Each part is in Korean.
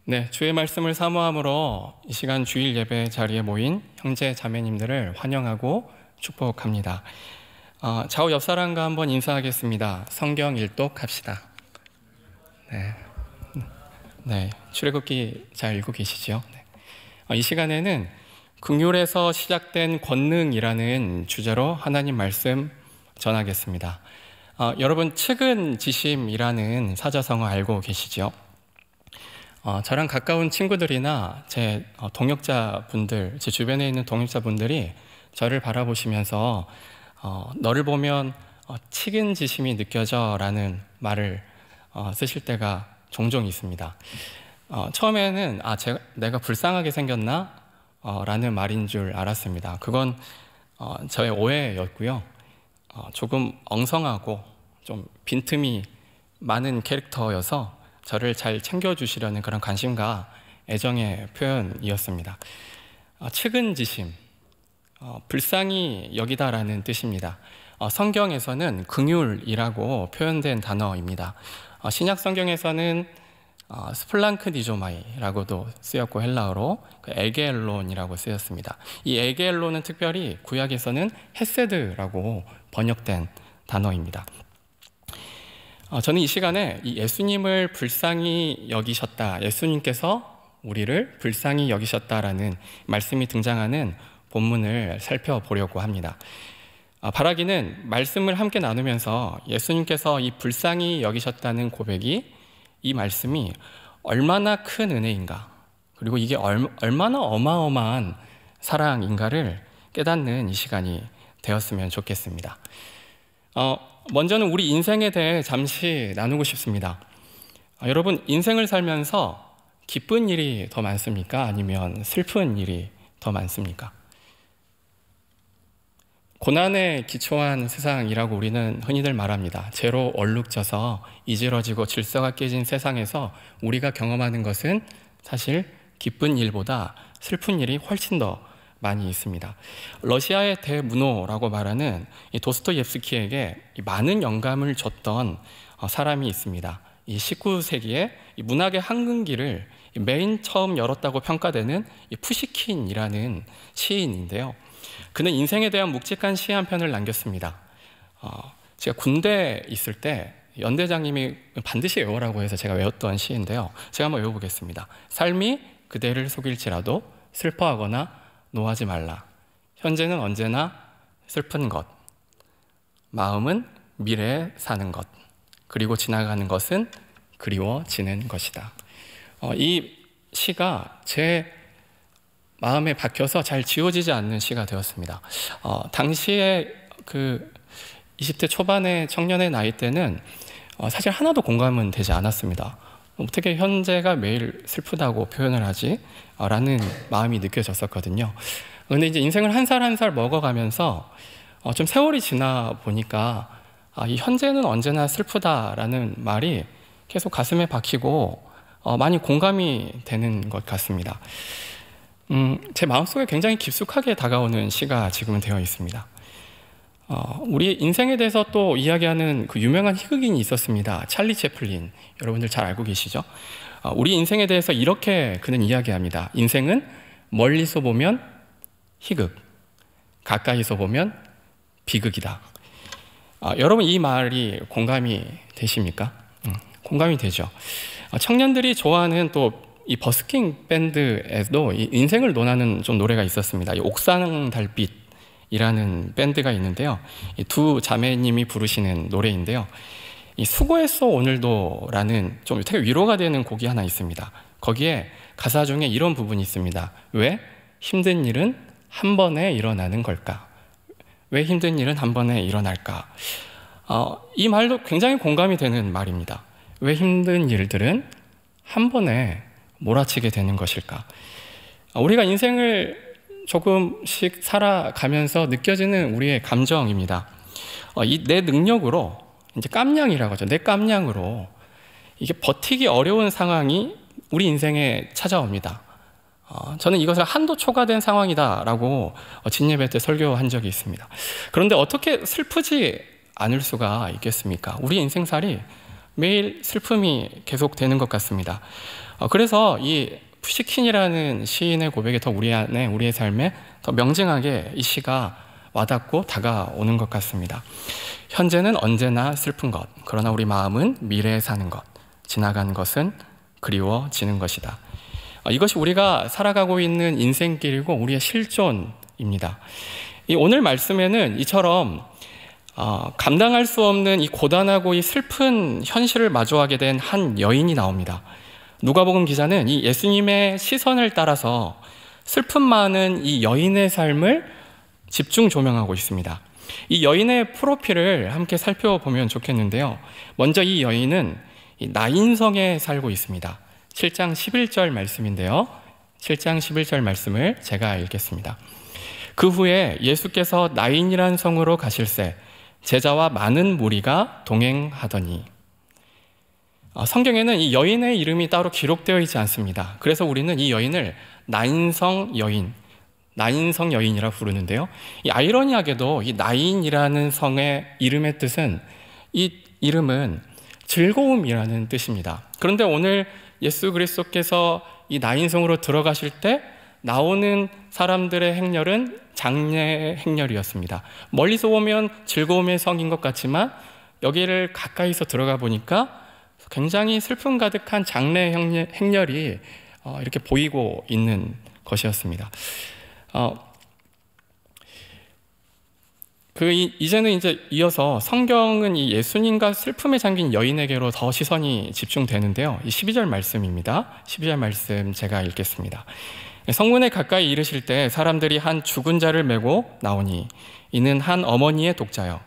네, 주의 말씀을 사모함으로 이 시간 주일 예배 자리에 모인 형제 자매님들을 환영하고 축복합니다. 좌우 옆 사람과 한번 인사하겠습니다. 성경 일독합시다. 네, 출애굽기 잘 읽고 계시죠? 네. 이 시간에는 긍휼에서 시작된 권능이라는 주제로 하나님 말씀 전하겠습니다. 여러분 측은지심이라는 사자성어 알고 계시죠? 저랑 가까운 친구들이나 제 동역자분들, 제 주변에 있는 동역자분들이 저를 바라보시면서 너를 보면 측은지심이 느껴져 라는 말을 쓰실 때가 종종 있습니다. 처음에는 내가 불쌍하게 생겼나? 라는 말인 줄 알았습니다. 그건 저의 오해였고요. 조금 엉성하고 좀 빈틈이 많은 캐릭터여서 저를 잘 챙겨주시려는 그런 관심과 애정의 표현이었습니다. 측은지심, 불쌍히 여기다라는 뜻입니다. 성경에서는 긍휼이라고 표현된 단어입니다. 신약 성경에서는 스플랑크니조마이라고도 쓰였고 헬라어로 에게엘론이라고 쓰였습니다. 이 에게엘론은 특별히 구약에서는 헤세드라고 번역된 단어입니다. 저는 이 시간에 이 예수님을 불쌍히 여기셨다, 예수님께서 우리를 불쌍히 여기셨다라는 말씀이 등장하는 본문을 살펴보려고 합니다. 바라기는 말씀을 함께 나누면서 예수님께서 이 불쌍히 여기셨다는 고백이, 이 말씀이 얼마나 큰 은혜인가, 그리고 이게 얼마나 어마어마한 사랑인가를 깨닫는 이 시간이 되었으면 좋겠습니다. 먼저는 우리 인생에 대해 잠시 나누고 싶습니다. 여러분, 인생을 살면서 기쁜 일이 더 많습니까? 아니면 슬픈 일이 더 많습니까? 고난에 기초한 세상이라고 우리는 흔히들 말합니다. 죄로 얼룩져서 이지러지고 질서가 깨진 세상에서 우리가 경험하는 것은 사실 기쁜 일보다 슬픈 일이 훨씬 더 많이 있습니다. 러시아의 대문호라고 말하는 이 도스토옙스키에게 많은 영감을 줬던 사람이 있습니다. 이 19세기에 이 문학의 한근기를 맨 처음 열었다고 평가되는 이 푸시킨이라는 시인인데요. 그는 인생에 대한 묵직한 시 한 편을 남겼습니다. 제가 군대에 있을 때 연대장님이 반드시 외우라고 해서 제가 외웠던 시인데요. 제가 한번 외워보겠습니다. 삶이 그대를 속일지라도 슬퍼하거나 노하지 말라. 현재는 언제나 슬픈 것, 마음은 미래에 사는 것, 그리고 지나가는 것은 그리워지는 것이다. 이 시가 제 마음에 박혀서 잘 지워지지 않는 시가 되었습니다. 당시에 그 20대 초반의 청년의 나이 때는 사실 하나도 공감은 되지 않았습니다. 어떻게 현재가 매일 슬프다고 표현을 하지? 라는 마음이 느껴졌었거든요. 그런데 이제 인생을 한 살 한 살 먹어가면서 좀 세월이 지나 보니까 이 현재는 언제나 슬프다라는 말이 계속 가슴에 박히고 많이 공감이 되는 것 같습니다. 제 마음속에 굉장히 깊숙하게 다가오는 시가 지금은 되어 있습니다. 우리 인생에 대해서 또 이야기하는 그 유명한 희극인이 있었습니다. 찰리 채플린, 여러분들 잘 알고 계시죠? 우리 인생에 대해서 이렇게 그는 이야기합니다. 인생은 멀리서 보면 희극, 가까이서 보면 비극이다. 여러분, 이 말이 공감이 되십니까? 공감이 되죠. 청년들이 좋아하는 또 이 버스킹 밴드에도 이 인생을 논하는 좀 노래가 있었습니다. 이 옥상 달빛이라는 밴드가 있는데요. 이 두 자매님이 부르시는 노래인데요. 이 수고했어 오늘도라는 좀 되게 위로가 되는 곡이 하나 있습니다. 거기에 가사 중에 이런 부분이 있습니다. 왜 힘든 일은 한 번에 일어나는 걸까? 왜 힘든 일은 한 번에 일어날까? 이 말도 굉장히 공감이 되는 말입니다. 왜 힘든 일들은 한 번에 몰아치게 되는 것일까? 우리가 인생을 조금씩 살아가면서 느껴지는 우리의 감정입니다. 내 능력으로, 이제 깜냥이라고 하죠. 내 깜냥으로 이게 버티기 어려운 상황이 우리 인생에 찾아옵니다. 저는 이것을 한도 초과된 상황이다라고 진예배 때 설교한 적이 있습니다. 그런데 어떻게 슬프지 않을 수가 있겠습니까? 우리 인생살이 매일 슬픔이 계속되는 것 같습니다. 그래서 이 푸시킨이라는 시인의 고백이 더 우리 안에, 우리의 삶에 더 명징하게 이 시가 와닿고 다가오는 것 같습니다. 현재는 언제나 슬픈 것, 그러나 우리 마음은 미래에 사는 것, 지나간 것은 그리워지는 것이다. 이것이 우리가 살아가고 있는 인생길이고 우리의 실존입니다. 이 오늘 말씀에는 이처럼 감당할 수 없는 이 고단하고 이 슬픈 현실을 마주하게 된 한 여인이 나옵니다. 누가복음 기자는 이 예수님의 시선을 따라서 슬픔 많은 이 여인의 삶을 집중 조명하고 있습니다. 이 여인의 프로필을 함께 살펴보면 좋겠는데요. 먼저 이 여인은 이 나인성에 살고 있습니다. 7장 11절 말씀인데요. 7장 11절 말씀을 제가 읽겠습니다. 그 후에 예수께서 나인이란 성으로 가실새 제자와 많은 무리가 동행하더니. 성경에는 이 여인의 이름이 따로 기록되어 있지 않습니다. 그래서 우리는 이 여인을 나인성 여인이라 부르는데요. 이 아이러니하게도 이 나인이라는 성의 이름의 뜻은, 이 이름은 즐거움이라는 뜻입니다. 그런데 오늘 예수 그리스도께서 이 나인성으로 들어가실 때 나오는 사람들의 행렬은 장례 행렬이었습니다. 멀리서 보면 즐거움의 성인 것 같지만 여기를 가까이서 들어가 보니까 굉장히 슬픔 가득한 장례 행렬이 이렇게 보이고 있는 것이었습니다. 이제는 이제 이어서 성경은 이 예수님과 슬픔에 잠긴 여인에게로 더 시선이 집중되는데요. 이 12절 말씀입니다. 12절 말씀 제가 읽겠습니다. 성문에 가까이 이르실 때 사람들이 한 죽은 자를 메고 나오니 이는 한 어머니의 독자요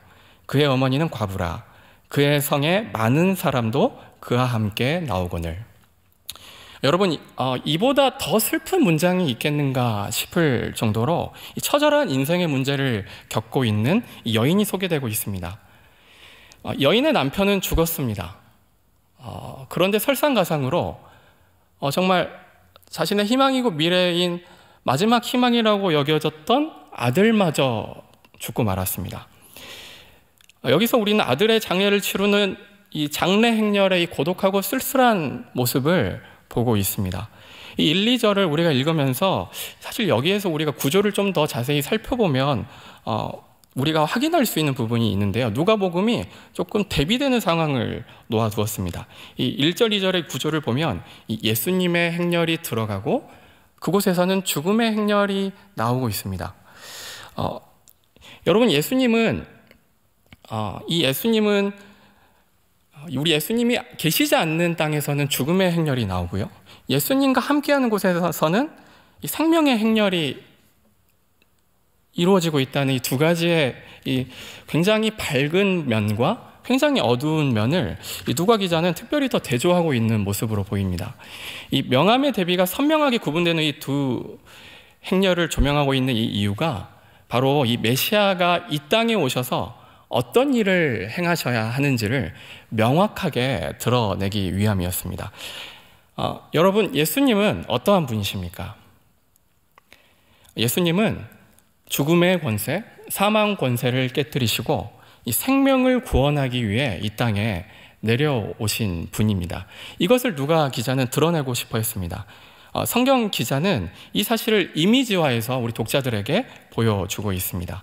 그의 어머니는 과부라. 그의 성에 많은 사람도 그와 함께 나오거늘. 여러분, 이보다 더 슬픈 문장이 있겠는가 싶을 정도로 이 처절한 인생의 문제를 겪고 있는 이 여인이 소개되고 있습니다. 여인의 남편은 죽었습니다. 그런데 설상가상으로 정말 자신의 희망이고 미래인 마지막 희망이라고 여겨졌던 아들마저 죽고 말았습니다. 여기서 우리는 아들의 장례를 치르는 이 장례 행렬의 이 고독하고 쓸쓸한 모습을 보고 있습니다. 이 1, 2절을 우리가 읽으면서 사실 여기에서 우리가 구조를 좀 더 자세히 살펴보면 우리가 확인할 수 있는 부분이 있는데요. 누가복음이 조금 대비되는 상황을 놓아두었습니다. 이 1절, 2절의 구조를 보면 이 예수님의 행렬이 들어가고 그곳에서는 죽음의 행렬이 나오고 있습니다. 여러분, 우리 예수님이 계시지 않는 땅에서는 죽음의 행렬이 나오고요. 예수님과 함께하는 곳에서는 이 생명의 행렬이 이루어지고 있다는 이 두 가지의 이 굉장히 밝은 면과 굉장히 어두운 면을 이 누가 기자는 특별히 더 대조하고 있는 모습으로 보입니다. 이 명암의 대비가 선명하게 구분되는 이 두 행렬을 조명하고 있는 이 이유가 바로 이 메시아가 이 땅에 오셔서 어떤 일을 행하셔야 하는지를 명확하게 드러내기 위함이었습니다. 여러분, 예수님은 어떠한 분이십니까? 예수님은 죽음의 권세, 사망 권세를 깨뜨리시고 이 생명을 구원하기 위해 이 땅에 내려오신 분입니다. 이것을 누가 기자는 드러내고 싶어 했습니다. 성경 기자는 이 사실을 이미지화해서 우리 독자들에게 보여주고 있습니다.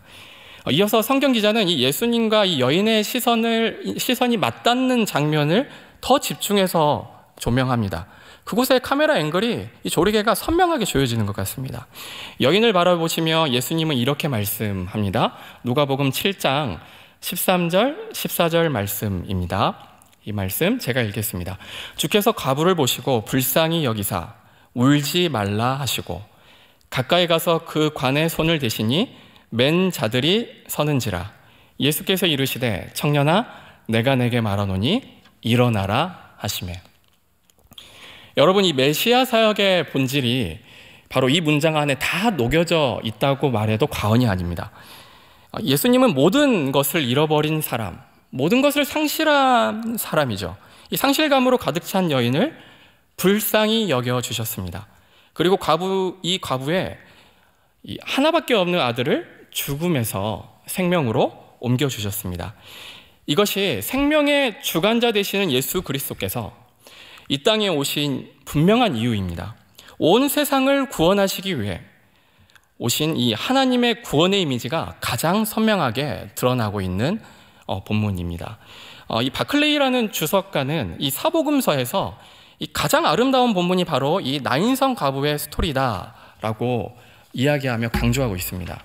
이어서 성경 기자는 이 예수님과 이 여인의 시선이 맞닿는 장면을 더 집중해서 조명합니다. 그곳의 카메라 앵글이 이 조리개가 선명하게 조여지는 것 같습니다. 여인을 바라보시며 예수님은 이렇게 말씀합니다. 누가복음 7장 13절, 14절 말씀입니다. 이 말씀 제가 읽겠습니다. 주께서 과부를 보시고 불쌍히 여기사 울지 말라 하시고 가까이 가서 그 관에 손을 대시니 맨 자들이 서는지라. 예수께서 이르시되 청년아 내가 내게 말하노니 일어나라 하시매. 여러분, 이 메시아 사역의 본질이 바로 이 문장 안에 다 녹여져 있다고 말해도 과언이 아닙니다. 예수님은 모든 것을 잃어버린 사람, 모든 것을 상실한 사람이죠. 이 상실감으로 가득 찬 여인을 불쌍히 여겨주셨습니다. 그리고 이 과부의 이 하나밖에 없는 아들을 죽음에서 생명으로 옮겨주셨습니다. 이것이 생명의 주관자 되시는 예수 그리스도께서 이 땅에 오신 분명한 이유입니다. 온 세상을 구원하시기 위해 오신 이 하나님의 구원의 이미지가 가장 선명하게 드러나고 있는 본문입니다. 이 바클레이라는 주석가는 이 사복음서에서 이 가장 아름다운 본문이 바로 이 나인성 가부의 스토리다라고 이야기하며 강조하고 있습니다.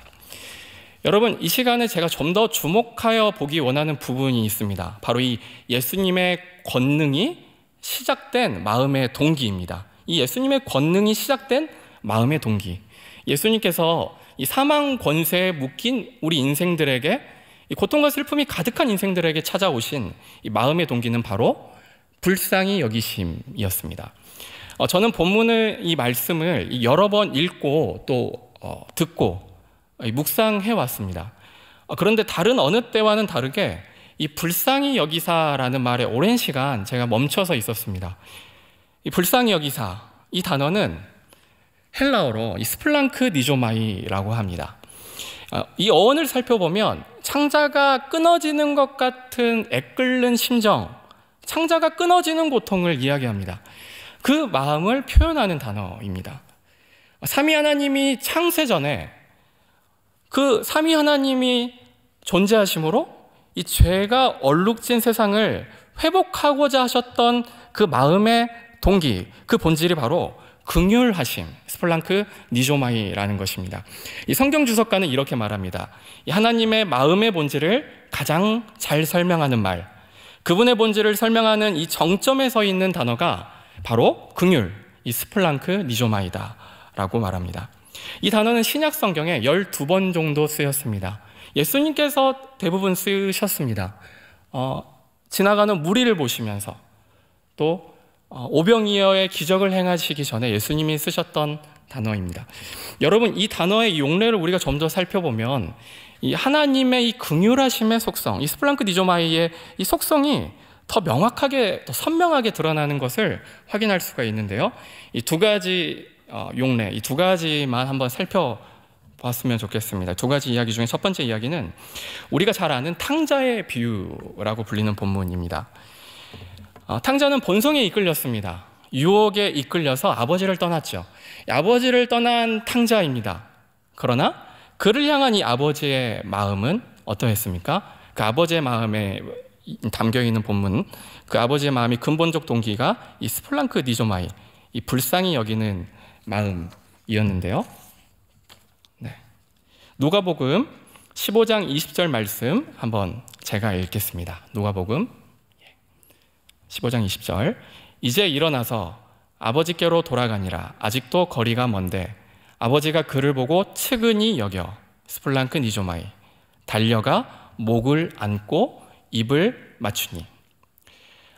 여러분, 이 시간에 제가 좀 더 주목하여 보기 원하는 부분이 있습니다. 바로 이 예수님의 권능이 시작된 마음의 동기입니다. 이 예수님의 권능이 시작된 마음의 동기. 예수님께서 이 사망 권세에 묶인 우리 인생들에게, 이 고통과 슬픔이 가득한 인생들에게 찾아오신 이 마음의 동기는 바로 불쌍히 여기심이었습니다. 저는 본문의 이 말씀을 여러 번 읽고 또 듣고 묵상해 왔습니다. 그런데 다른 어느 때와는 다르게 이 불쌍히 여기사라는 말에 오랜 시간 제가 멈춰서 있었습니다. 이 불쌍히 여기사, 이 단어는 헬라어로 이 스플랑크 니조마이라고 합니다. 이 어원을 살펴보면 창자가 끊어지는 것 같은 애끓는 심정, 창자가 끊어지는 고통을 이야기합니다. 그 마음을 표현하는 단어입니다. 삼위 하나님이 창세 전에 그 삼위 하나님이 존재하심으로 이 죄가 얼룩진 세상을 회복하고자 하셨던 그 마음의 동기, 그 본질이 바로 긍휼하심, 스플랑크 니조마이라는 것입니다. 이 성경 주석가는 이렇게 말합니다. 이 하나님의 마음의 본질을 가장 잘 설명하는 말, 그분의 본질을 설명하는 이 정점에 서 있는 단어가 바로 긍휼, 이 스플랑크 니조마이다라고 말합니다. 이 단어는 신약 성경에 12번 정도 쓰였습니다. 예수님께서 대부분 쓰셨습니다. 지나가는 무리를 보시면서 또 오병이어의 기적을 행하시기 전에 예수님이 쓰셨던 단어입니다. 여러분, 이 단어의 용례를 우리가 좀 더 살펴보면 이 하나님의 이 긍휼하심의 속성, 이 스플랑크 니조마이의 이 속성이 더 명확하게, 더 선명하게 드러나는 것을 확인할 수가 있는데요. 이 두 가지 용례, 이 두 가지만 한번 살펴봤으면 좋겠습니다. 두 가지 이야기 중에 첫 번째 이야기는 우리가 잘 아는 탕자의 비유라고 불리는 본문입니다. 탕자는 본성에 이끌렸습니다. 유혹에 이끌려서 아버지를 떠났죠. 아버지를 떠난 탕자입니다. 그러나 그를 향한 이 아버지의 마음은 어떠했습니까? 그 아버지의 마음에 담겨있는 본문, 그 아버지의 마음이 근본적 동기가 이 스플랑크 니조마이, 이 불쌍히 여기는 마음이었는데요. 네. 누가복음 15장 20절 말씀 한번 제가 읽겠습니다. 누가복음 15장 20절. 이제 일어나서 아버지께로 돌아가니라. 아직도 거리가 먼데 아버지가 그를 보고 측은히 여겨, 스플랑크 니조마이, 달려가 목을 안고 입을 맞추니.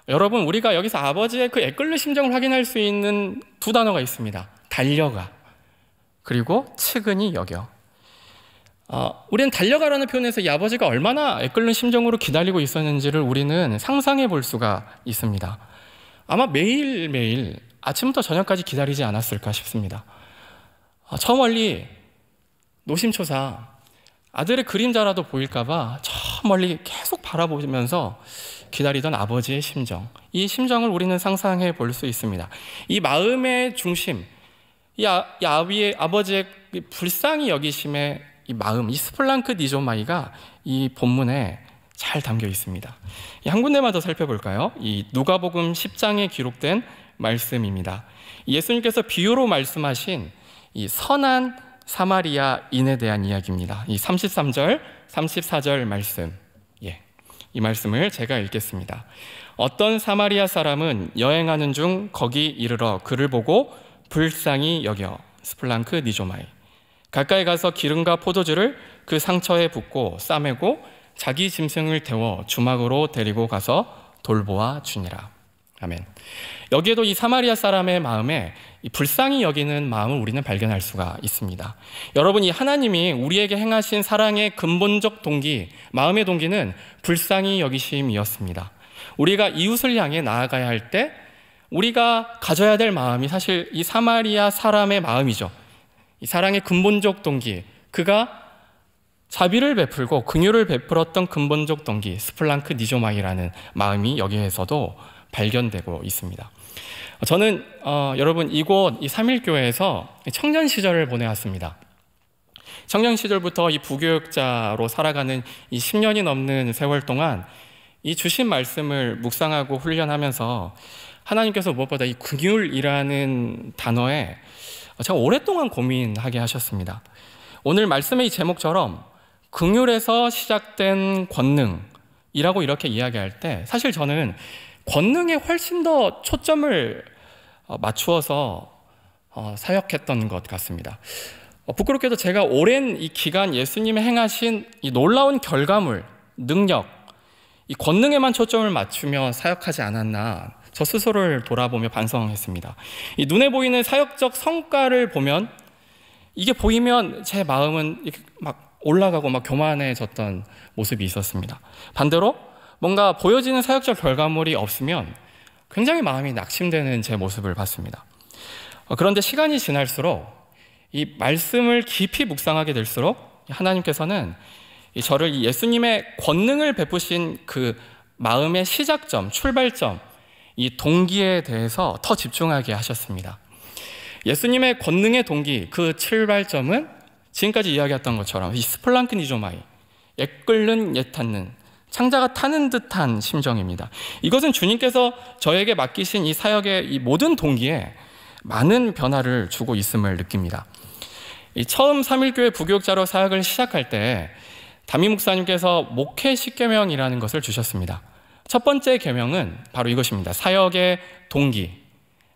여러분, 우리가 여기서 아버지의 그 애끓는 심정을 확인할 수 있는 두 단어가 있습니다. 달려가, 그리고 측은히 여겨. 우리는 달려가라는 표현에서 이 아버지가 얼마나 애끓는 심정으로 기다리고 있었는지를 우리는 상상해 볼 수가 있습니다. 아마 매일매일 아침부터 저녁까지 기다리지 않았을까 싶습니다. 저 멀리 노심초사 아들의 그림자라도 보일까봐 저 멀리 계속 바라보면서 기다리던 아버지의 심정, 이 심정을 우리는 상상해 볼 수 있습니다. 이 마음의 중심, 이 아버지의 불쌍히 여기심의 이 마음, 이 스플랑크 니조마이가 이 본문에 잘 담겨 있습니다. 한 군데만 더 살펴볼까요? 이 누가복음 10장에 기록된 말씀입니다. 예수님께서 비유로 말씀하신 이 선한 사마리아인에 대한 이야기입니다. 이 33절, 34절 말씀, 이 말씀을 제가 읽겠습니다. 어떤 사마리아 사람은 여행하는 중 거기 이르러 그를 보고 불쌍히 여겨, 스플랑크 니조마이, 가까이 가서 기름과 포도주를 그 상처에 붓고 싸매고 자기 짐승을 태워 주막으로 데리고 가서 돌보아 주니라. 아멘. 여기에도 이 사마리아 사람의 마음에 이 불쌍히 여기는 마음을 우리는 발견할 수가 있습니다. 여러분, 이 하나님이 우리에게 행하신 사랑의 근본적 동기, 마음의 동기는 불쌍히 여기심이었습니다. 우리가 이웃을 향해 나아가야 할 때 우리가 가져야 될 마음이 사실 이 사마리아 사람의 마음이죠. 이 사랑의 근본적 동기, 그가 자비를 베풀고 긍휼을 베풀었던 근본적 동기, 스플랑크 니조마이라는 마음이 여기에서도 발견되고 있습니다. 저는 여러분 이곳 이 삼일교회에서 청년 시절을 보내왔습니다. 청년 시절부터 이 부교육자로 살아가는 이 10년이 넘는 세월 동안 이 주신 말씀을 묵상하고 훈련하면서 하나님께서 무엇보다 이 긍휼이라는 단어에 제가 오랫동안 고민하게 하셨습니다. 오늘 말씀의 이 제목처럼 긍휼에서 시작된 권능이라고 이렇게 이야기할 때 사실 저는 권능에 훨씬 더 초점을 맞추어서 사역했던 것 같습니다. 부끄럽게도 제가 오랜 이 기간 예수님이 행하신 이 놀라운 결과물, 능력, 이 권능에만 초점을 맞추며 사역하지 않았나 저 스스로를 돌아보며 반성했습니다. 이 눈에 보이는 사역적 성과를 보면 이게 보이면 제 마음은 이렇게 막 올라가고 막 교만해졌던 모습이 있었습니다. 반대로 뭔가 보여지는 사역적 결과물이 없으면 굉장히 마음이 낙심되는 제 모습을 봤습니다. 그런데 시간이 지날수록 이 말씀을 깊이 묵상하게 될수록 하나님께서는 저를 예수님의 권능을 베푸신 그 마음의 시작점, 출발점, 이 동기에 대해서 더 집중하게 하셨습니다. 예수님의 권능의 동기, 그 출발점은 지금까지 이야기했던 것처럼 이 스플랑크니조마이, 옛끓는 옛탔는, 창자가 타는 듯한 심정입니다. 이것은 주님께서 저에게 맡기신 이 사역의 이 모든 동기에 많은 변화를 주고 있음을 느낍니다. 이 처음 삼일교회 부교육자로 사역을 시작할 때 담임 목사님께서 목회 10계명이라는 것을 주셨습니다. 첫 번째 계명은 바로 이것입니다. 사역의 동기,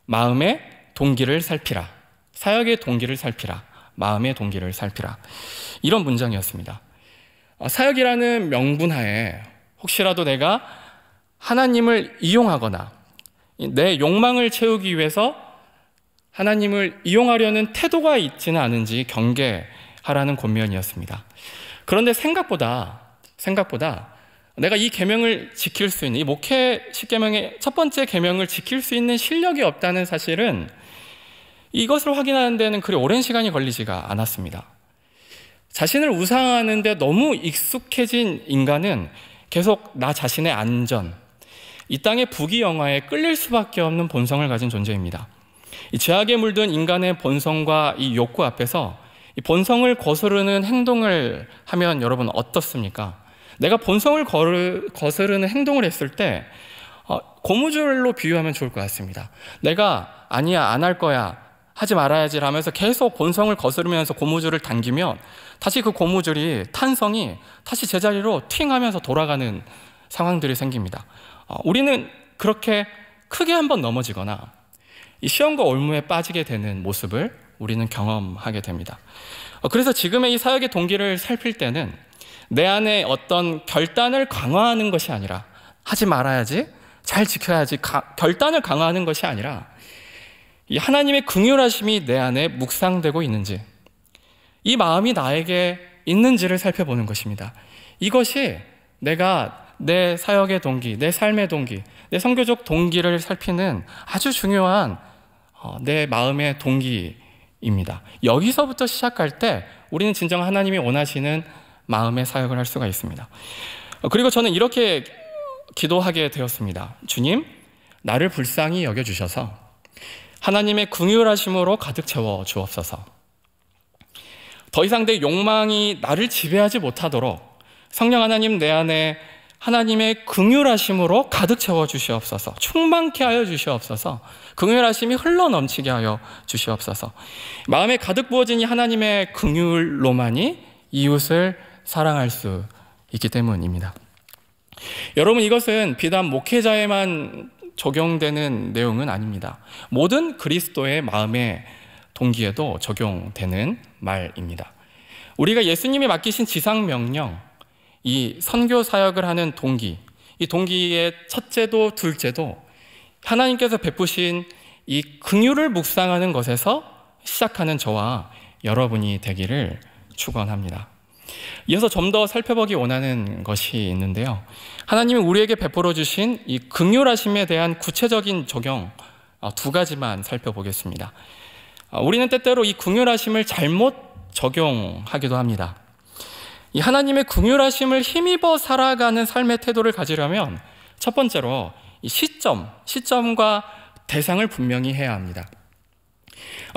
마음의 동기를 살피라. 사역의 동기를 살피라. 마음의 동기를 살피라. 이런 문장이었습니다. 사역이라는 명분하에 혹시라도 내가 하나님을 이용하거나 내 욕망을 채우기 위해서 하나님을 이용하려는 태도가 있지는 않은지 경계하라는 권면이었습니다. 그런데 생각보다 내가 이 계명을 지킬 수 있는, 이 목회 10계명의 첫 번째 계명을 지킬 수 있는 실력이 없다는 사실은 이것을 확인하는 데는 그리 오랜 시간이 걸리지가 않았습니다. 자신을 우상하는 데 너무 익숙해진 인간은 계속 나 자신의 안전, 이 땅의 부귀영화에 끌릴 수밖에 없는 본성을 가진 존재입니다. 이 죄악에 물든 인간의 본성과 이 욕구 앞에서 이 본성을 거스르는 행동을 하면 여러분 어떻습니까? 내가 본성을 거스르는 행동을 했을 때 고무줄로 비유하면 좋을 것 같습니다. 내가 아니야, 안 할 거야, 하지 말아야지 라면서 계속 본성을 거스르면서 고무줄을 당기면 다시 그 고무줄이 탄성이 다시 제자리로 팅 하면서 돌아가는 상황들이 생깁니다. 우리는 그렇게 크게 한번 넘어지거나 이 시험과 올무에 빠지게 되는 모습을 우리는 경험하게 됩니다. 그래서 지금의 이 사역의 동기를 살필 때는 내 안에 어떤 결단을 강화하는 것이 아니라 하지 말아야지, 잘 지켜야지 결단을 강화하는 것이 아니라 이 하나님의 긍휼하심이 내 안에 묵상되고 있는지, 이 마음이 나에게 있는지를 살펴보는 것입니다. 이것이 내가 내 사역의 동기, 내 삶의 동기, 내 선교적 동기를 살피는 아주 중요한 내 마음의 동기입니다. 여기서부터 시작할 때 우리는 진정 하나님이 원하시는 마음의 사역을 할 수가 있습니다. 그리고 저는 이렇게 기도하게 되었습니다. 주님, 나를 불쌍히 여겨주셔서 하나님의 긍휼하심으로 가득 채워 주옵소서. 더 이상 내 욕망이 나를 지배하지 못하도록 성령 하나님 내 안에 하나님의 긍휼하심으로 가득 채워 주시옵소서. 충만케 하여 주시옵소서. 긍휼하심이 흘러넘치게 하여 주시옵소서. 마음에 가득 부어진 이 하나님의 긍휼로만이 이웃을 사랑할 수 있기 때문입니다. 여러분, 이것은 비단 목회자에만 적용되는 내용은 아닙니다. 모든 그리스도의 마음의 동기에도 적용되는 말입니다. 우리가 예수님이 맡기신 지상명령, 이 선교 사역을 하는 동기, 이 동기의 첫째도 둘째도 하나님께서 베푸신 이 긍휼을 묵상하는 것에서 시작하는 저와 여러분이 되기를 축원합니다. 이어서 좀 더 살펴보기 원하는 것이 있는데요. 하나님이 우리에게 베풀어 주신 이 긍휼하심에 대한 구체적인 적용 두 가지만 살펴보겠습니다. 우리는 때때로 이 긍휼하심을 잘못 적용하기도 합니다. 이 하나님의 긍휼하심을 힘입어 살아가는 삶의 태도를 가지려면 첫 번째로 이 시점과 대상을 분명히 해야 합니다.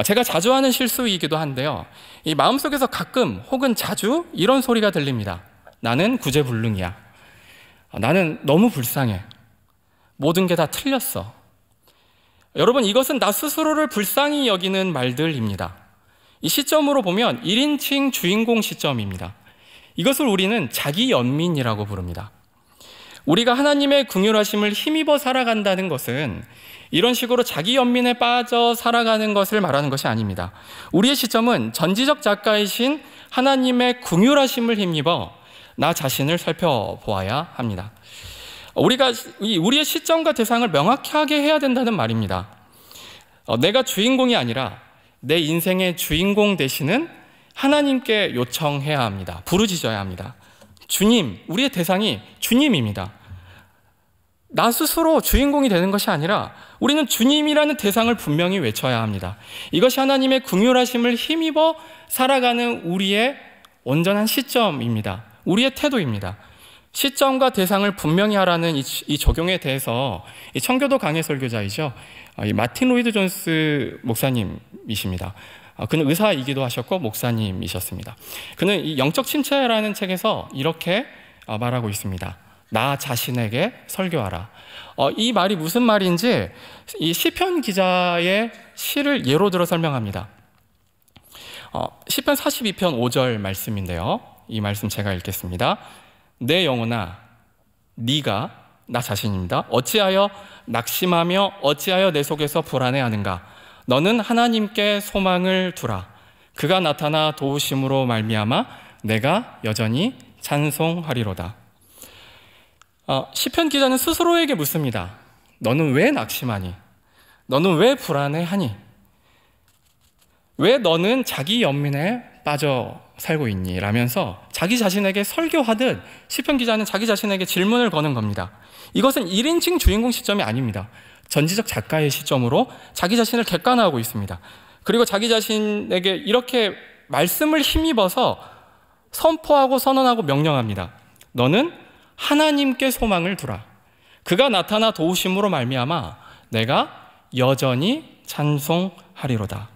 제가 자주 하는 실수이기도 한데요. 이 마음속에서 가끔 혹은 자주 이런 소리가 들립니다. 나는 구제불능이야. 나는 너무 불쌍해. 모든 게 다 틀렸어. 여러분, 이것은 나 스스로를 불쌍히 여기는 말들입니다. 이 시점으로 보면 1인칭 주인공 시점입니다. 이것을 우리는 자기 연민이라고 부릅니다. 우리가 하나님의 긍휼하심을 힘입어 살아간다는 것은 이런 식으로 자기 연민에 빠져 살아가는 것을 말하는 것이 아닙니다. 우리의 시점은 전지적 작가이신 하나님의 긍휼하심을 힘입어 나 자신을 살펴보아야 합니다. 우리의 시점과 대상을 명확하게 해야 된다는 말입니다. 내가 주인공이 아니라 내 인생의 주인공 되시는 하나님께 요청해야 합니다. 부르짖어야 합니다. 주님, 우리의 대상이 주님입니다. 나 스스로 주인공이 되는 것이 아니라 우리는 주님이라는 대상을 분명히 외쳐야 합니다. 이것이 하나님의 긍휼하심을 힘입어 살아가는 우리의 온전한 시점입니다. 우리의 태도입니다. 시점과 대상을 분명히 하라는 이 적용에 대해서 이 청교도 강해 설교자이죠. 이 마틴 로이드 존스 목사님이십니다. 그는 의사이기도 하셨고 목사님이셨습니다. 그는 이 영적 침체라는 책에서 이렇게 말하고 있습니다. 나 자신에게 설교하라. 이 말이 무슨 말인지 이 시편 기자의 시를 예로 들어 설명합니다. 시편 42편 5절 말씀인데요. 이 말씀 제가 읽겠습니다. 내 영혼아, 네가 나 자신입니다. 어찌하여 낙심하며 어찌하여 내 속에서 불안해하는가? 너는 하나님께 소망을 두라. 그가 나타나 도우심으로 말미암아 내가 여전히 찬송하리로다. 시편 기자는 스스로에게 묻습니다. 너는 왜 낙심하니? 너는 왜 불안해하니? 왜 너는 자기 연민에 빠져 살고 있니? 라면서 자기 자신에게 설교하듯 시편 기자는 자기 자신에게 질문을 거는 겁니다. 이것은 1인칭 주인공 시점이 아닙니다. 전지적 작가의 시점으로 자기 자신을 객관화하고 있습니다. 그리고 자기 자신에게 이렇게 말씀을 힘입어서 선포하고 선언하고 명령합니다. 너는 하나님께 소망을 두라. 그가 나타나 도우심으로 말미암아 내가 여전히 찬송하리로다.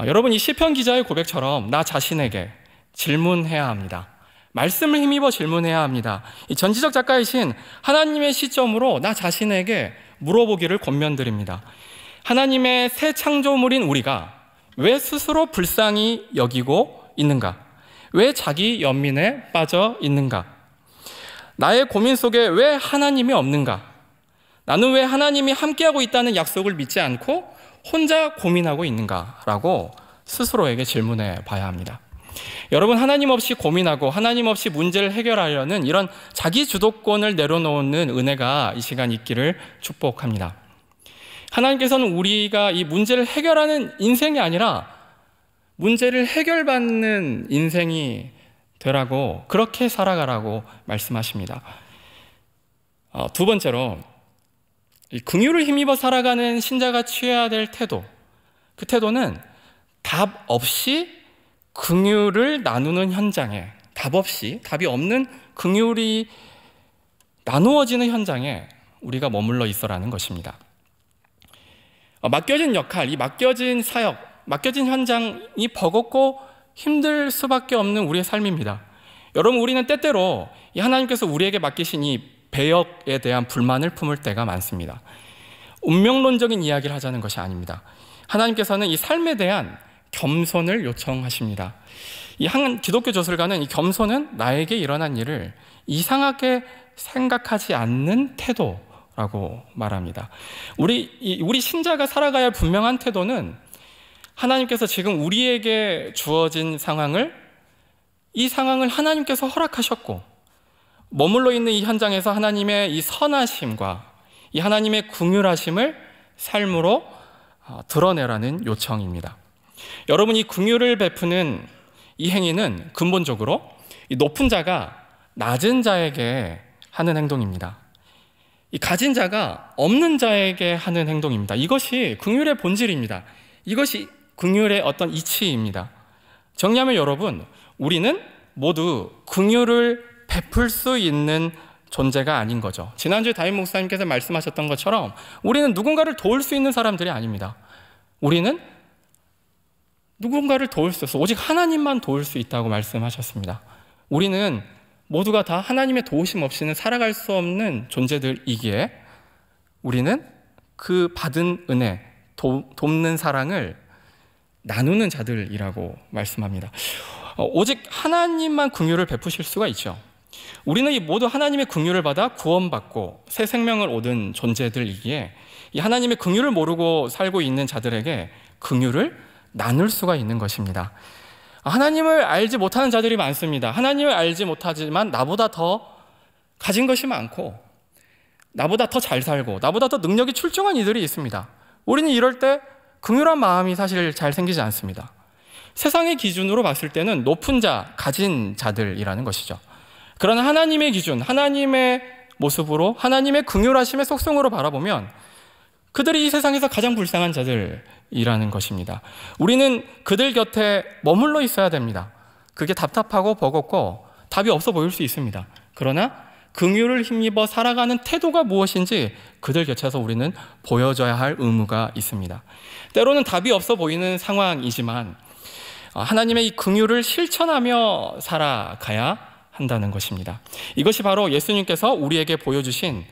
여러분, 이 시편 기자의 고백처럼 나 자신에게 질문해야 합니다. 말씀을 힘입어 질문해야 합니다. 이 전지적 작가이신 하나님의 시점으로 나 자신에게 물어보기를 권면드립니다. 하나님의 새 창조물인 우리가 왜 스스로 불쌍히 여기고 있는가? 왜 자기 연민에 빠져 있는가? 나의 고민 속에 왜 하나님이 없는가? 나는 왜 하나님이 함께하고 있다는 약속을 믿지 않고 혼자 고민하고 있는가라고 스스로에게 질문해 봐야 합니다. 여러분, 하나님 없이 고민하고 하나님 없이 문제를 해결하려는 이런 자기 주도권을 내려놓는 은혜가 이 시간 있기를 축복합니다. 하나님께서는 우리가 이 문제를 해결하는 인생이 아니라 문제를 해결받는 인생이 되라고, 그렇게 살아가라고 말씀하십니다. 두 번째로, 이 긍휼을 힘입어 살아가는 신자가 취해야 될 태도, 그 태도는 답 없이 긍휼을 나누는 현장에, 답이 없는 긍휼이 나누어지는 현장에 우리가 머물러 있어라는 것입니다. 맡겨진 역할, 이 맡겨진 사역, 맡겨진 현장이 버겁고 힘들 수밖에 없는 우리의 삶입니다. 여러분, 우리는 때때로 이 하나님께서 우리에게 맡기신 이 배역에 대한 불만을 품을 때가 많습니다. 운명론적인 이야기를 하자는 것이 아닙니다. 하나님께서는 이 삶에 대한 겸손을 요청하십니다. 이 한 기독교 저술가는 이 겸손은 나에게 일어난 일을 이상하게 생각하지 않는 태도라고 말합니다. 우리 신자가 살아가야 할 분명한 태도는 하나님께서 지금 우리에게 주어진 이 상황을 하나님께서 허락하셨고, 머물러 있는 이 현장에서 하나님의 이 선하심과 이 하나님의 긍휼하심을 삶으로 드러내라는 요청입니다. 여러분, 이 긍휼을 베푸는 이 행위는 근본적으로 이 높은 자가 낮은 자에게 하는 행동입니다. 이 가진 자가 없는 자에게 하는 행동입니다. 이것이 긍휼의 본질입니다. 이것이 긍휼의 어떤 이치입니다. 정리하면 여러분, 우리는 모두 긍휼을 베풀 수 있는 존재가 아닌 거죠. 지난주에 다임 목사님께서 말씀하셨던 것처럼 우리는 누군가를 도울 수 있는 사람들이 아닙니다. 우리는 누군가를 도울 수 없어. 오직 하나님만 도울 수 있다고 말씀하셨습니다. 우리는 모두가 다 하나님의 도우심 없이는 살아갈 수 없는 존재들이기에 우리는 그 받은 은혜, 돕는 사랑을 나누는 자들이라고 말씀합니다. 오직 하나님만 긍휼을 베푸실 수가 있죠. 우리는 모두 하나님의 긍휼을 받아 구원받고 새 생명을 얻은 존재들이기에 이 하나님의 긍휼을 모르고 살고 있는 자들에게 긍휼을 나눌 수가 있는 것입니다. 하나님을 알지 못하는 자들이 많습니다. 하나님을 알지 못하지만 나보다 더 가진 것이 많고 나보다 더 잘 살고 나보다 더 능력이 출중한 이들이 있습니다. 우리는 이럴 때 긍휼한 마음이 사실 잘 생기지 않습니다. 세상의 기준으로 봤을 때는 높은 자, 가진 자들이라는 것이죠. 그러나 하나님의 기준, 하나님의 모습으로 하나님의 긍휼하심의 속성으로 바라보면 그들이 이 세상에서 가장 불쌍한 자들이라는 것입니다. 우리는 그들 곁에 머물러 있어야 됩니다. 그게 답답하고 버겁고 답이 없어 보일 수 있습니다. 그러나 긍휼을 힘입어 살아가는 태도가 무엇인지 그들 곁에서 우리는 보여줘야 할 의무가 있습니다. 때로는 답이 없어 보이는 상황이지만 하나님의 이 긍휼을 실천하며 살아가야 한다는 것입니다. 이것이 바로 예수님께서 우리에게 보여주신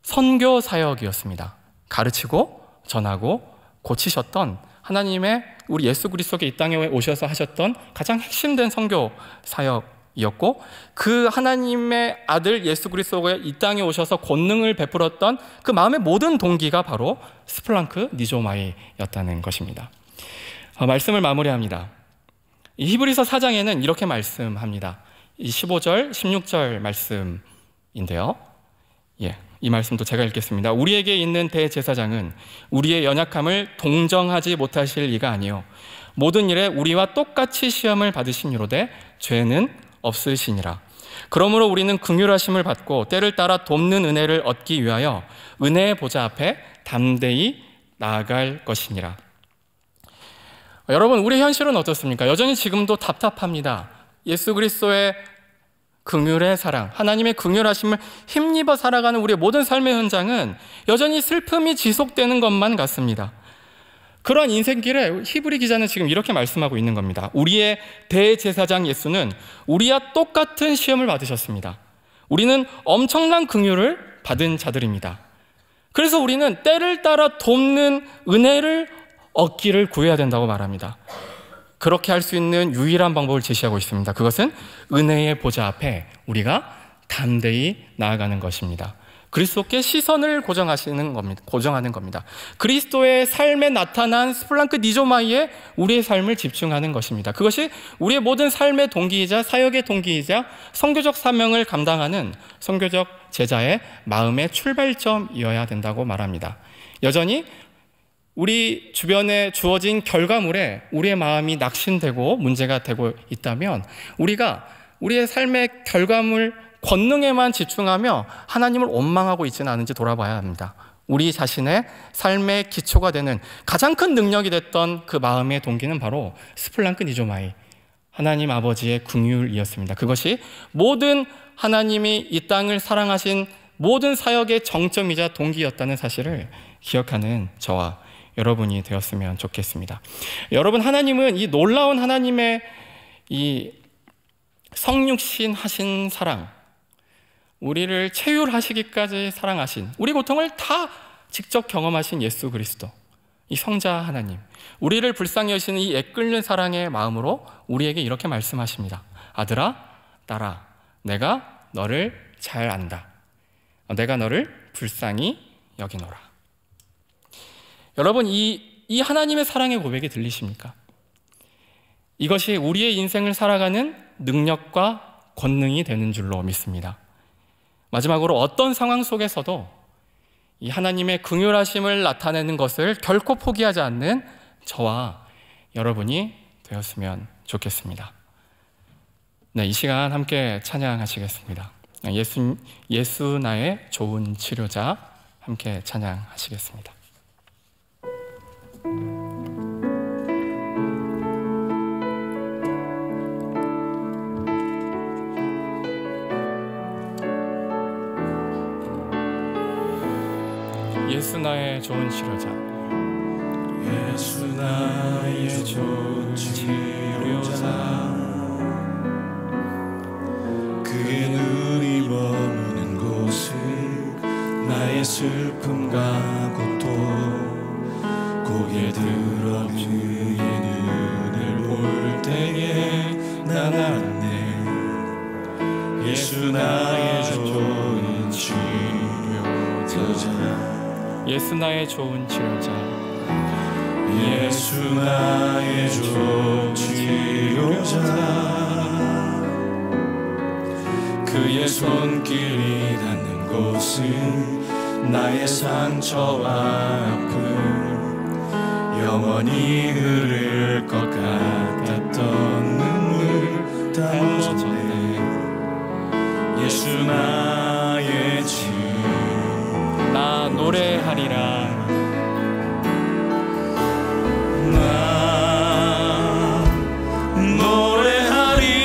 선교 사역이었습니다. 가르치고 전하고 고치셨던 하나님의 우리 예수 그리스도께 이 땅에 오셔서 하셨던 가장 핵심된 선교 사역이었고 그 하나님의 아들 예수 그리스도가 이 땅에 오셔서 권능을 베풀었던 그 마음의 모든 동기가 바로 스플랑크 니조마이였다는 것입니다. 말씀을 마무리합니다. 이 히브리서 4장에는 이렇게 말씀합니다. 이 15절, 16절 말씀인데요. 이 말씀도 제가 읽겠습니다. 우리에게 있는 대제사장은 우리의 연약함을 동정하지 못하실 이가 아니요 모든 일에 우리와 똑같이 시험을 받으시니로되 죄는 없으시니라. 그러므로 우리는 긍휼하심을 받고 때를 따라 돕는 은혜를 얻기 위하여 은혜의 보좌 앞에 담대히 나아갈 것이니라. 여러분, 우리 현실은 어떻습니까? 여전히 지금도 답답합니다. 예수 그리스도의 긍휼의 사랑, 하나님의 긍휼하심을 힘입어 살아가는 우리의 모든 삶의 현장은 여전히 슬픔이 지속되는 것만 같습니다. 그러한 인생길에 히브리 기자는 지금 이렇게 말씀하고 있는 겁니다. 우리의 대제사장 예수는 우리와 똑같은 시험을 받으셨습니다. 우리는 엄청난 긍휼을 받은 자들입니다. 그래서 우리는 때를 따라 돕는 은혜를 얻기를 구해야 된다고 말합니다. 그렇게 할 수 있는 유일한 방법을 제시하고 있습니다. 그것은 은혜의 보좌 앞에 우리가 담대히 나아가는 것입니다. 그리스도께 시선을 고정하는 겁니다. 그리스도의 삶에 나타난 스플랑크 니조마이에 우리의 삶을 집중하는 것입니다. 그것이 우리의 모든 삶의 동기이자 사역의 동기이자 선교적 사명을 감당하는 선교적 제자의 마음의 출발점이어야 된다고 말합니다. 여전히 우리 주변에 주어진 결과물에 우리의 마음이 낙심되고 문제가 되고 있다면 우리가 우리의 삶의 결과물 권능에만 집중하며 하나님을 원망하고 있지는 않은지 돌아봐야 합니다. 우리 자신의 삶의 기초가 되는 가장 큰 능력이 됐던 그 마음의 동기는 바로 스플랑크 니조마이, 하나님 아버지의 긍휼이었습니다. 그것이 모든 하나님이 이 땅을 사랑하신 모든 사역의 정점이자 동기였다는 사실을 기억하는 저와 여러분이 되었으면 좋겠습니다. 여러분, 하나님은 이 놀라운 하나님의 이 성육신 하신 사랑, 우리를 체휼하시기까지 사랑하신, 우리 고통을 다 직접 경험하신 예수 그리스도, 이 성자 하나님, 우리를 불쌍히 여시는 이 애끓는 사랑의 마음으로 우리에게 이렇게 말씀하십니다. 아들아, 딸아, 내가 너를 잘 안다. 내가 너를 불쌍히 여기노라. 여러분, 이 하나님의 사랑의 고백이 들리십니까? 이것이 우리의 인생을 살아가는 능력과 권능이 되는 줄로 믿습니다. 마지막으로 어떤 상황 속에서도 이 하나님의 긍휼하심을 나타내는 것을 결코 포기하지 않는 저와 여러분이 되었으면 좋겠습니다. 네, 이 시간 함께 찬양하시겠습니다. 예수 나의 좋은 치료자, 함께 찬양하시겠습니다. 나의 좋은 치료자. 예수 나의 좋은 치료자. 그의 눈이 머무는 곳은 나의 슬픔과 고통. 고개 들어 그의 눈을 볼 때에 난 안네. 예수 나의 좋은 치료자. 예수 나의 좋은 치료자. 예수 나의 좋은 치료자. 그의 손길이 닿는 곳은 나의 상처와 아픔. 영원히 흐를 것 같았던 눈물 다 젖었네. 예수 나의 주. 나 노래하리라. 나 노래하리라.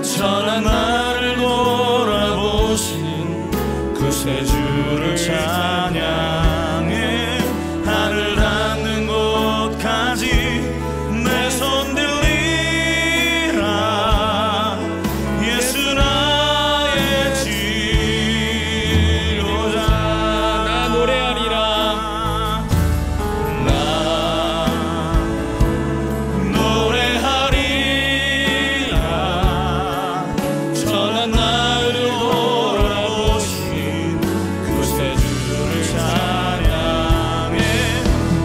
전한 나를 돌아보신 구세주를 찬양해. 하늘 닿는 곳까지 내 손 들리라. 예수 나의 치료자. 나 노래하리라. 나 노래하리라. 전한 나를 돌아보신 구세주를 찬양해.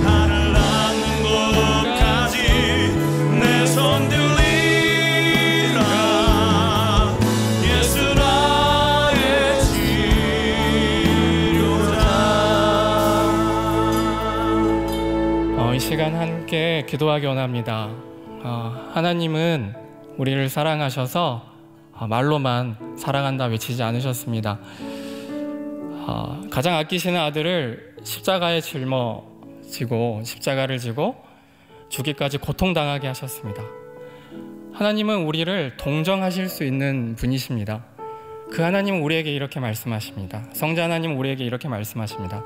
하늘 닿는 곳까지 내 손 들리라. 예수 나의 치료자. 이 시간 함께 기도하기 원합니다. 하나님은 우리를 사랑하셔서 말로만 사랑한다 외치지 않으셨습니다. 가장 아끼시는 아들을 십자가에 짊어지고 십자가를 지고 죽기까지 고통당하게 하셨습니다. 하나님은 우리를 동정하실 수 있는 분이십니다. 그 하나님은 우리에게 이렇게 말씀하십니다. 성자 하나님은 우리에게 이렇게 말씀하십니다.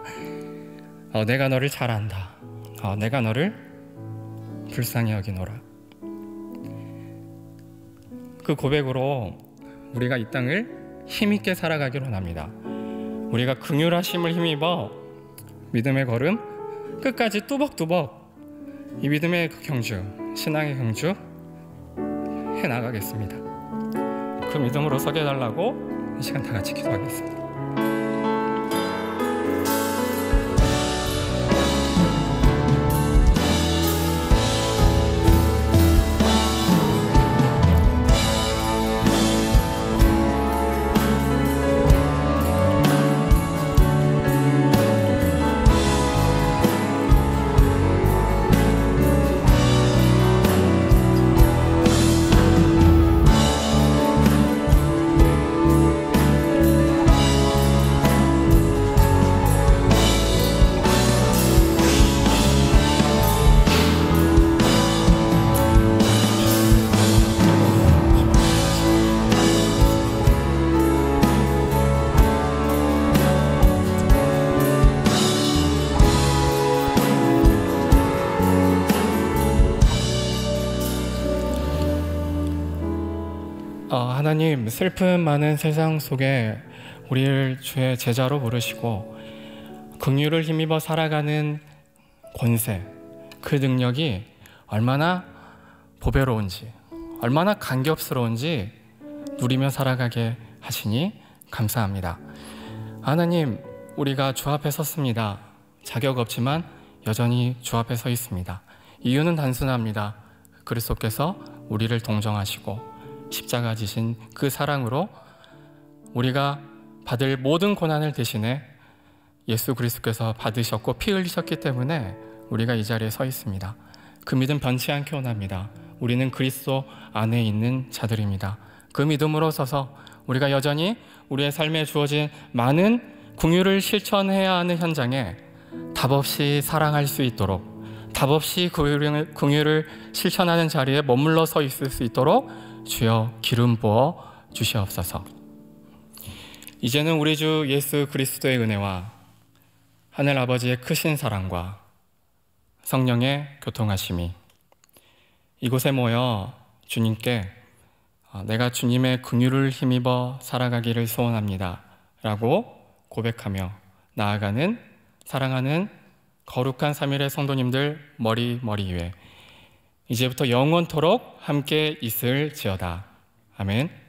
내가 너를 잘 안다. 내가 너를 불쌍히 여기노라. 그 고백으로 우리가 이 땅을 힘있게 살아가기로 합니다. 우리가 긍휼하심을 힘입어 믿음의 걸음 끝까지 뚜벅뚜벅 이 믿음의 경주, 신앙의 경주 해나가겠습니다. 그 믿음으로 서게 해달라고 이 시간 다 같이 기도하겠습니다. 하나님, 슬픔 많은 세상 속에 우리를 주의 제자로 부르시고 긍휼을 힘입어 살아가는 권세, 그 능력이 얼마나 보배로운지, 얼마나 감격스러운지 누리며 살아가게 하시니 감사합니다. 하나님, 우리가 주 앞에 섰습니다. 자격 없지만 여전히 주 앞에 서 있습니다. 이유는 단순합니다. 그리스도께서 우리를 동정하시고 십자가 지신 그 사랑으로 우리가 받을 모든 고난을 대신해 예수 그리스도께서 받으셨고 피 흘리셨기 때문에 우리가 이 자리에 서 있습니다. 그 믿음 변치 않게 원합니다. 우리는 그리스도 안에 있는 자들입니다. 그 믿음으로 서서 우리가 여전히 우리의 삶에 주어진 많은 긍휼을 실천해야 하는 현장에 답없이 사랑할 수 있도록, 답없이 긍휼을 실천하는 자리에 머물러 서 있을 수 있도록 주여 기름 부어 주시옵소서. 이제는 우리 주 예수 그리스도의 은혜와 하늘 아버지의 크신 사랑과 성령의 교통하심이 이곳에 모여 주님께 내가 주님의 긍휼을 힘입어 살아가기를 소원합니다 라고 고백하며 나아가는 사랑하는 거룩한 3일의 성도님들 머리 위에 이제부터 영원토록 함께 있을지어다. 아멘.